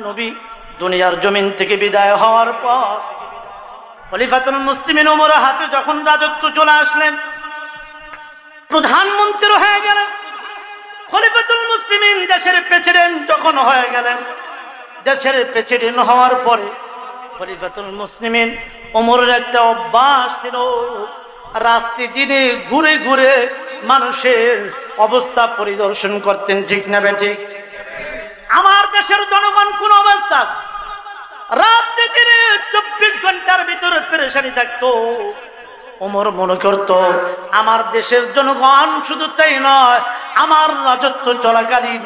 নবী দুনিয়ার জমিন থেকে বিদায় হওয়ার পর খলিফাতুল মুসলিমিন ওমরের হাতে যখন রাজত্ব চলে আসলেন, প্রধানমন্ত্রী হয়ে গেলেন, খলিফাতুল মুসলিমিন দেশের প্রেসিডেন্ট যখন হয়ে গেলেন, দেশের প্রেসিডেন্ট হওয়ার পরে খলিফাতুল মুসলিমিন ওমরের একটা অভ্যাস ছিল, রাত্রি দিনে ঘুরে ঘুরে মানুষের অবস্থা পরিদর্শন করতেন। ঠিক না বেঠিক? আমার দেশের জনগণ কোন অবস্থা আছে, রাত্রি দিনে 24 ঘন্টার ভিতরে পেরেশানি থাকতো। ওমর মনে করত আমার দেশের জনগণ শুধু তাই নয়, আমার রাজত্ব চলাকালীন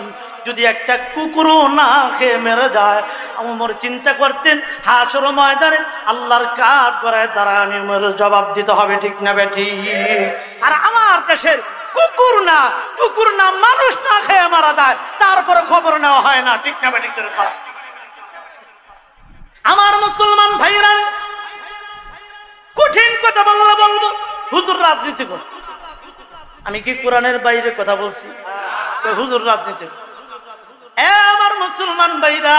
যদি একটা কুকুরও না খেয়ে মেরে যায়, ওমর চিন্তা করতেন হাসর ময়দানে আল্লাহর কাঠ গড়ায় দ্বারা আমি ওমরের জবাব দিতে হবে। ঠিক না বেঠিক? আর আমার দেশের কুকুর না মানুষ না খেয়ে মারা যায়, তারপরে খবর নেওয়া হয় না। ঠিক না বেঠিক? আমার মুসলমান ভাইরা, কঠিন কথা বলবো, হুজুর রাজনীতি কর। আমি কি কোরআনের বাইরে কথা বলছি? হুজুর রাজনীতি। আমার মুসলমান ভাইরা,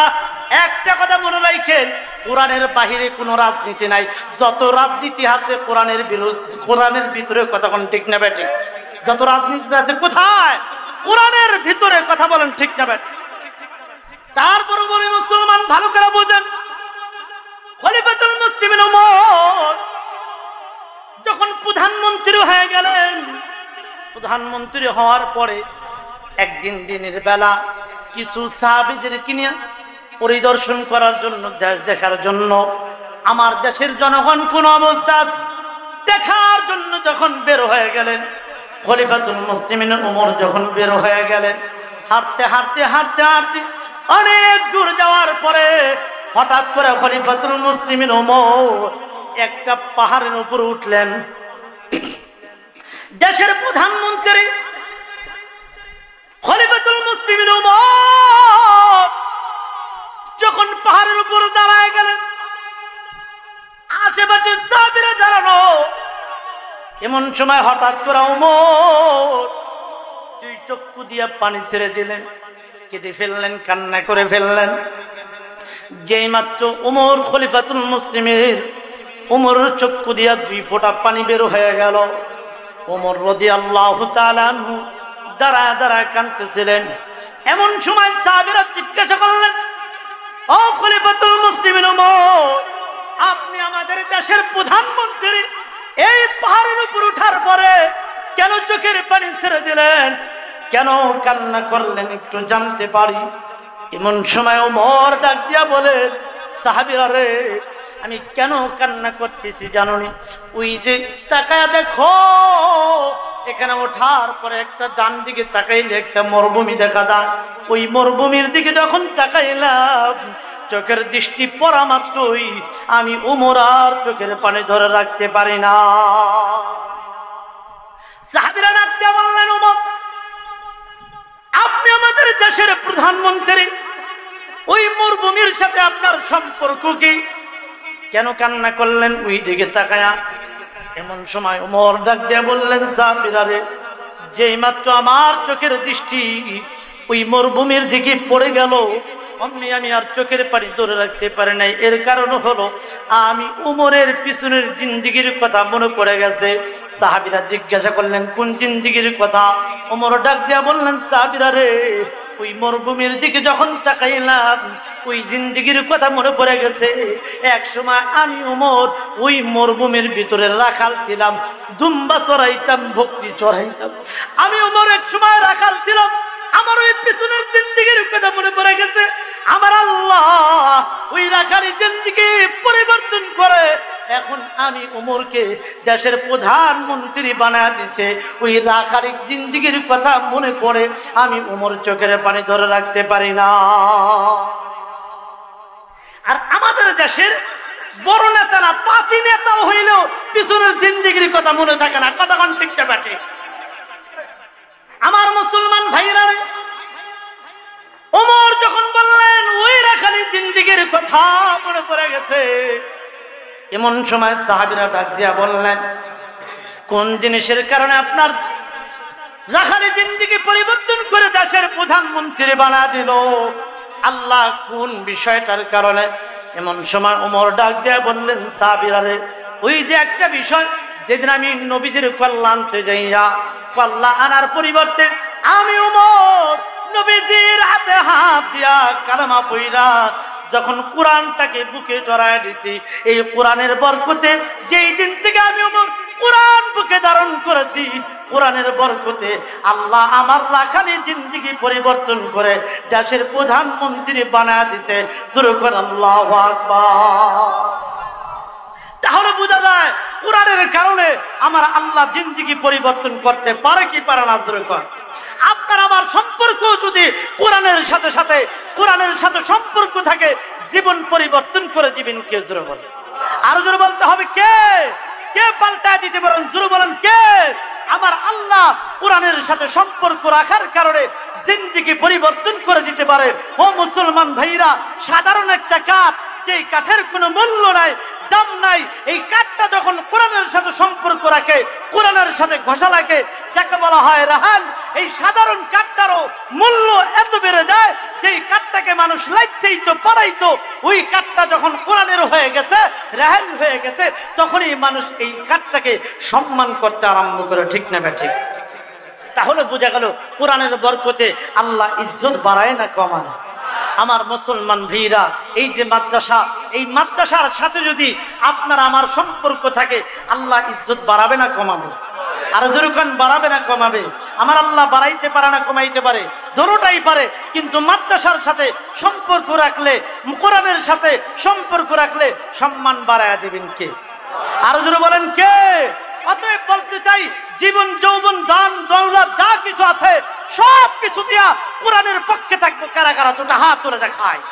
একটা কথা মনে রাখেন, কোরআনের বাহিরে কোনো রাজনীতি নাই। যত রাজনীতি আছে কোরআনের বিরুদ্ধে, কোরআনের ভিতরে কথা বলেন। ঠিক না বেঠিক? যত রাজনীতি আছে কোথায়? কোরআনের ভিতরে কথা বলেন। ঠিক না বেঠিক? তারপর বলি মুসলমান ভালো করে বোঝেন, খলিফাতুল মুসলিমিন ওমর যখন প্রধানমন্ত্রী হয়ে গেলেন, প্রধানমন্ত্রী হওয়ার পরে একদিন দিনের বেলা কিছু সাহাবীদেরকে নিয়ে পরিদর্শন করার জন্য, দেশ দেখার জন্য, আমার দেশের জনগণ কোন অবস্থা দেখার জন্য যখন বের হয়ে গেলেন, খলিফাতুল মুসলিমিন ওমর যখন বের হয়ে গেলেন, হাঁটতে হাঁটতে হাঁটতে হাঁটতে অনেক দূর যাওয়ার পরে হঠাৎ করে খলিফাতুল মুসলিমিন ওমর একটা পাহাড়ের উপর উঠলেন। দেশের প্রধানমন্ত্রী খলিফাতুল মুসলিমিন ওমর যখন পাহাড়ের উপর দাঁড়ায় গেলেন, আশেপাশে সাহাবীরা দাঁড়ানো, এমন সময় হঠাৎ করে ওমর দুই চক্ষু দিয়ে পানি ছেড়ে দিলেন, কেঁদে ফেললেন, কান্না করে ফেললেন। যেই মাত্র ওমর খলিফাতুল মুসলিমের ওমরের চক্ষু দিয়া 2 ফোঁটা পানি বের হয়ে গেল, ওমর রাদিয়াল্লাহু তাআলা আনহু দাঁড়ায় দাঁড়ায় কাঁদতেছিলেন। এমন সময় সাহাবীরা জিজ্ঞাসা করলেন, ও খলিফাতুল মুসলিমিন ওমর, আপনি আমাদের দেশের প্রধানমন্ত্রী, এই পাহাড়ের উপর ওঠার পরে কেন চোখের পানি ছেড়ে দিলেন, কেন কান্না করলেন, একটু জানতে পারি? এমন সময় ওমর ডাক দিয়া বলে, সাহাবীরা রে, আমি কেন কান্না করতেছি জানোনি? ওই যে তাকায় দেখো, এখানে ওঠার পরে একটা ডান দিকে তাকাইলে একটা মরুভূমি দেখা যায়, ওই মরুভূমির দিকে যখন তাকাইলাম, চোখের দৃষ্টি পড়া মাত্রই আমি ওমর আর চোখের পানি ধরে রাখতে পারি না। সাহাবীরা ডাক দিয়া বললেন, ওমর, আপনি আমাদের দেশের প্রধানমন্ত্রী, ওই মরুভূমির সাথে আপনার সম্পর্ক কি? কেন কান্না করলেন ওই দিকে তাকায়া? এমন সময় ওমর ডাক দিয়ে বললেন, সাহাবীরা রে, যেই মাত্র আমার চোখের দৃষ্টি ওই মরুভূমির দিকে পড়ে গেল, অমনি আমি আর চোখের পানি ধরে রাখতে পারি নাই। এর কারণ হলো আমি উমরের পিছনের জিন্দেগির কথা মনে পড়ে গেছে। সাহাবীরা জিজ্ঞাসা করলেন, কোন জিন্দেগির কথা? ওমর ডাক দিয়া বললেন, সাহাবীরা রে, ওই মরুভূমির দিকে যখন তাকাইলাম, ওই জিন্দেগির কথা মনে পড়ে গেছে। এক সময় আমি ওমর ওই মরুভূমির ভিতরে রাখাল ছিলাম, দুম্বা চড়াইতাম, বকরি চড়াইতাম। আমি ওমর এক সময় রাখাল ছিলাম, আমার ওই পিছনের জিন্দেগির কথা মনে পড়ে গেছে। আমার আল্লাহ ওই রাখালি জিন্দেগি পরিবর্তন করে এখন আমি ওমরকে দেশের প্রধানমন্ত্রী বানায় দিছে। ওই রাখালি জিন্দেগির কথা মনে পড়ে আমি ওমর চোখের পানি ধরে রাখতে পারি না। আর আমাদের দেশের বড় নেতারা, পাতি নেতাও হইলেও পিছনের জিন্দেগির কথা মনে থাকে না। কতক্ষণ টিকতে পারে? আমার মুসলমান ভাইরা, ওমর যখন বললেন ওই রাখালি জিন্দেগির কথা মনে পড়ে গেছে, এমন সময় সাহাবীরা ডাক দিয়া বললেন, কোন জিনিসের কারণে আপনার রাখালি জিন্দেগি পরিবর্তন করে দেশের প্রধানমন্ত্রী বানা দিল? আল্লাহ কোন বিষয়টার কারণে? এমন সময় ওমর ডাক দিয়ে বললেন, সাহাবীরা রে, ওই যে একটা বিষয়, যেদিন আমি নবীজির কল্লা আনতে যাইয়া কল্লা আনার পরিবর্তে আমি ওমর নবীজির হাতে হাত দিয়া কালেমা পইরা যখন কোরআনটাকে বুকে জড়ায় দিছি, এই কোরআনের বরকতে যেই দিন থেকে আমি ওমর কোরআন বুকে ধারণ করেছি, কোরআনের বরকতে আল্লাহ আমার লাখানি জিন্দেগি পরিবর্তন করে দেশের প্রধানমন্ত্রী বানায় দিছে। আল্লাহু আকবার। তাহলে বোঝা যায় কোরআনের কারণে আমার আল্লাহ জিন্দেগি পরিবর্তন করতে পারে কি পারে না? আপনার আমার সম্পর্ক যদি কোরআনের সাথে সম্পর্ক থাকে, জীবন পরিবর্তন করে দিবেন কে? জোরে বলেন। আরো জোরে বলতে হবে, কে কে পাল্টায় দিতে পারেন? জোরে বলেন, কে? আমার আল্লাহ কোরআনের সাথে সম্পর্ক রাখার কারণে জিন্দেগি পরিবর্তন করে দিতে পারে। ও মুসলমান ভাইরা, সাধারণ একটা কাঠ, যে কাঠের কোনো মূল্য নাই, দাম নাই, এই কাঠটা যখন কোরআনের সাথে সম্পর্ক রাখে, কোরআনের সাথে ঘষা লাগে, যাকে বলা হয় রাহান, এই সাধারণ কাঠটারও মূল্য এত বেড়ে যায় যে এই কাঠটাকে মানুষ লাইতেইতো পাড়াইতো, ওই কাঠটা যখন কোরআনের হয়ে গেছে, রাহান হয়ে গেছে, তখনই মানুষ এই কাঠটাকে সম্মান করতে আরম্ভ করে। ঠিক না ঠিক? তাহলে বোঝা গেল কোরআনের বরকতে আল্লাহ ইজ্জত বাড়ায় না কমায়? আমার মুসলমান ভাইরা, এই যে মাদ্রাসা, এই মাদ্রাসার সাথে যদি আপনার আমার সম্পর্ক থাকে, আল্লাহ ইজ্জত বাড়াবে না কমাবে? আরো যেরকম বাড়াবে না কমাবে? আমার আল্লাহ বাড়াইতে পারে না কমাইতে পারে? দুটোটাই পারে। কিন্তু মাদ্রাসার সাথে সম্পর্ক রাখলে, কোরআনের সাথে সম্পর্ক রাখলে সম্মান বাড়ায় দিবেন কে? আরো জোরে বলেন, কে? অতএব বলতে চাই, জীবন যৌবন দান দৌলত যা কিছু আছে সব কিছু দিয়া কোরআনের পক্ষে থাকবো। কারা কারা দুটো হাত তুলে দেখায়?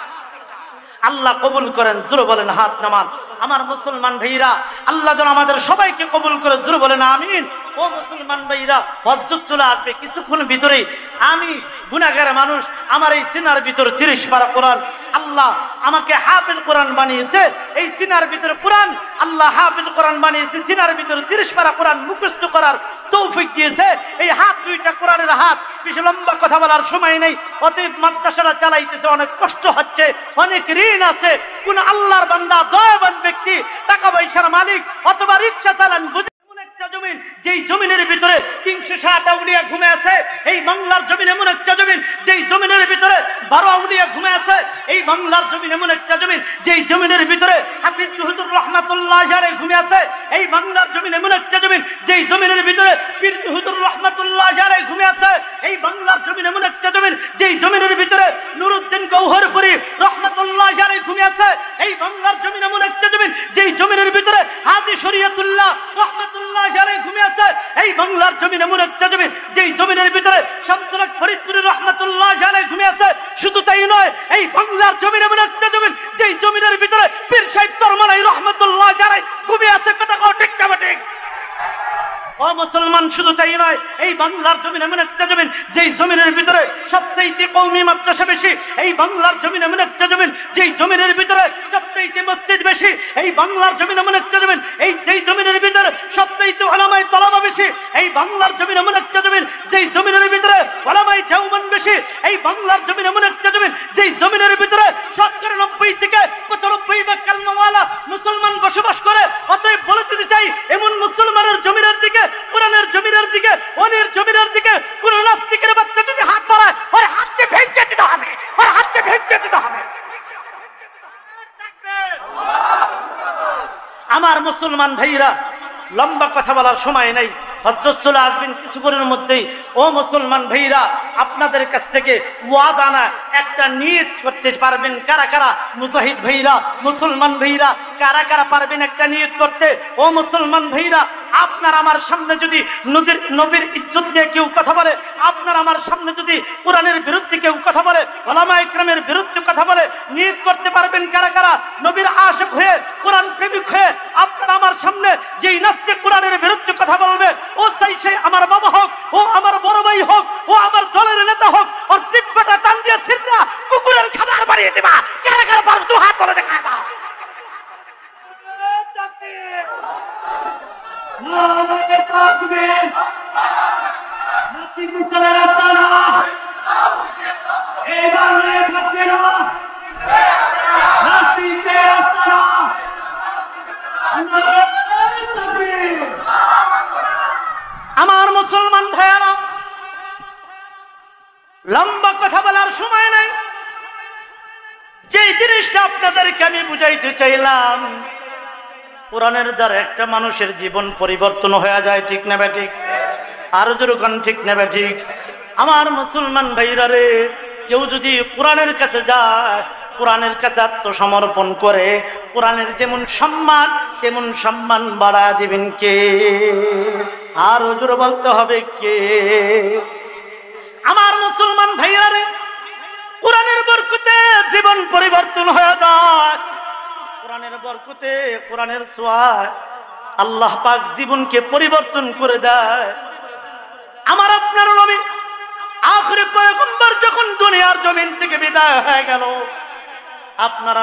আল্লাহ কবুল করেন। জোরে বলেন, হাত নামান। আমার মুসলমান ভাইরা, আল্লাহ যেন আমাদের সবাইকে কবুল করে। জোরে বলেন আমিন। ও মুসলমান ভাইরা, হজ্জত চলে আসবে কিছুক্ষণ ভিতরেই। আমি গুনাহগার মানুষ, আমার এই সিনার ভিতর 30 পারা কোরআন, আল্লাহ আমাকে হাফেজ কোরআন বানিয়েছে। এই সিনার ভিতরে কোরআন, আল্লাহ হাফেজ কোরআন বানিয়েছে। সিনার ভিতরে 30 পারা কোরআন মুখস্থ করার তৌফিক দিয়েছে। এই হাত দুইটা কোরআনের হাত। বেশি লম্বা কথা বলার সময় নেই। অতএব মাদ্রাসাটা চালাইতেছে, অনেক কষ্ট হচ্ছে, অনেক ঋণ আছে। কোন আল্লাহর বান্দা, দয়াবান ব্যক্তি, টাকা পয়সার মালিক অথবা রিকশা চালান, জমিন, যেই জমিনের ভিতরে 360 আউলিয়া ঘুমে আছে, এই বাংলার জমিন এমন একটা জমিন যেই জমিনের ভিতরে 12 আউলিয়া ঘুমে আছে। এই বাংলার জমিন এমন একটা জমিন যেই জমিনের ভিতরে হাফিজ হুজুর রহমাতুল্লাহ আলাইহি ঘুমে আছে। এই বাংলার জমিন এমন একটা জমিন যেই জমিনের ভিতরে পীর হুজুর রহমাতুল্লাহ আলাইহি ঘুমে আছে। এই বাংলার জমিন এমন একটা জমিন যেই জমিনের ভিতরে নুরউদ্দিন গওহরপুরী রহমাতুল্লাহ আলাইহি ঘুমে আছে। এই বাংলার জমিন এমন একটা জমিন যেই জমিনের ভিতরে হাজী শরীয়তুল্লাহ রহমাতুল্লাহ ঘুমিয়ে আছে। এই বাংলার জমিন এমন একটা জমিন যেই জমিনের ভিতরে শামসুল হক ফরিদপুরি রহমাতুল্লাহ আলাইহি ঘুমিয়ে আছে। শুধু তাই নয়, এই বাংলার জমিন এমন একটা জমিন যেই জমিনের ভিতরে পীর সাহেব চরমনাই রহমাতুল্লাহ আলাইহি ঘুমিয়ে আছে। কথা কও ঠিক না ঠিক? ও মুসলমান, শুধু তাই নয়, এই বাংলার জমিন এমন একটা জমিন যেই জমিনের ভিতরে সবচেয়ে কওমি মাদ্রাসা বেশি। এই বাংলার জমিন এমন একটা জমিন যেই জমিনের ভিতরে সবচেয়ে মসজিদ বেশি। এই বাংলার জমিন এমন একটা জমিন যেই জমিনের ভিতরে সবচেয়ে উলামায়ে তলাবা বেশি। এই বাংলার জমিন এমন একটা জমিন যেই জমিনের ভিতরে উলামায়ে দেওবন্দ বেশি। এই বাংলার জমিন এমন একটা জমিন যেই জমিনের ভিতরে 90 থেকে 95 ভাগ কালমাওয়ালা মুসলমান বসবাস করে। অতএব বলে দিতে চাই, এমন মুসলমানের জমিনের দিকে, কোরআনের জমিনের দিকে, ওলির জমিনের দিকে কোন নাস্তিকের বাচ্চা যদি হাত বাড়ায়, ওর হাতকে ভেঙে দিতে হবে, ওর হাতকে ভেঙে দিতে হবে। আমার মুসলমান ভাইরা, লম্বা কথা বলার সময় নেই, হযরত চলে আসবেন কিছুক্ষণের মধ্যেই। ও মুসলমান ভাইরা, আপনাদের কাছ থেকে ওয়াদানা একটা নিয়ত করতে পারবেন কারা কারা? মুজাহিদ ভাইরা, মুসলমান ভাইরা, কারা কারা পারবেন একটা নিয়ত করতে? ও মুসলমান ভাইরা, আপনার আমার সামনে যদি নবীর ইজ্জত নিয়ে কেউ কথা বলে, আপনার আমার সামনে যদি কোরআনের বিরুদ্ধে কেউ কথা বলে, উলামায়ে ইকরামের বিরুদ্ধে কথা বলে, নিয়ত করতে পারবেন কারা কারা? নবীর আশিক হয়ে, কোরআন প্রেমিক হয়ে আপনার আমার সামনে যেই নাস্তিক কোরআনের বিরুদ্ধে কথা বলবে, ও চাই সে আমার বাবা হোক, ও আমার বড় ভাই হোক, ও আমার দলের নেতা হোক, ওর জিহ্বাটা টান দিয়ে ছিঁড়া কুকুরের খাবার বানিয়ে দেবা। কারা কারা পারো? দু হাত তুলে দেখা দাও। নারায়ে তাকবীর। নাতি মুসলমানের আস্তানা, এই বাংলায় থাকবে না, নাস্তিকদের রাস্তা না। আমার মুসলমান ভাইয়ারা, লম্বা কথা বলার সময় নাই। যে জিনিসটা আপনাদেরকে আমি বুঝাইতে চাইলাম, কোরআনের দ্বারা একটা মানুষের জীবন পরিবর্তন হয়ে যায়, ঠিক না ঠিক? আরো যেরকম ঠিক না ঠিক? আমার মুসলমান ভাইরা রে, কেউ যদি কোরআনের কাছে যায়, কোরআনের কাছে আত্মসমর্পণ করে, কোরআনের যেমন সম্মান তেমন সম্মান বাড়া দিবেন কে? আরো জোরে বলতে হবে কে? আমার মুসলমান ভাইরা রে, কোরআনের বরকতে জীবন পরিবর্তন হয়ে যায়। কোরআনের বরকতে, কোরআনের ছোঁয়ায় আল্লাহ পাক জীবনকে পরিবর্তন করে দেয়। আমার আপনার নবী আখিরি পয়গম্বর যখন দুনিয়ার জমিন থেকে বিদায় হয়ে গেল, আপনারা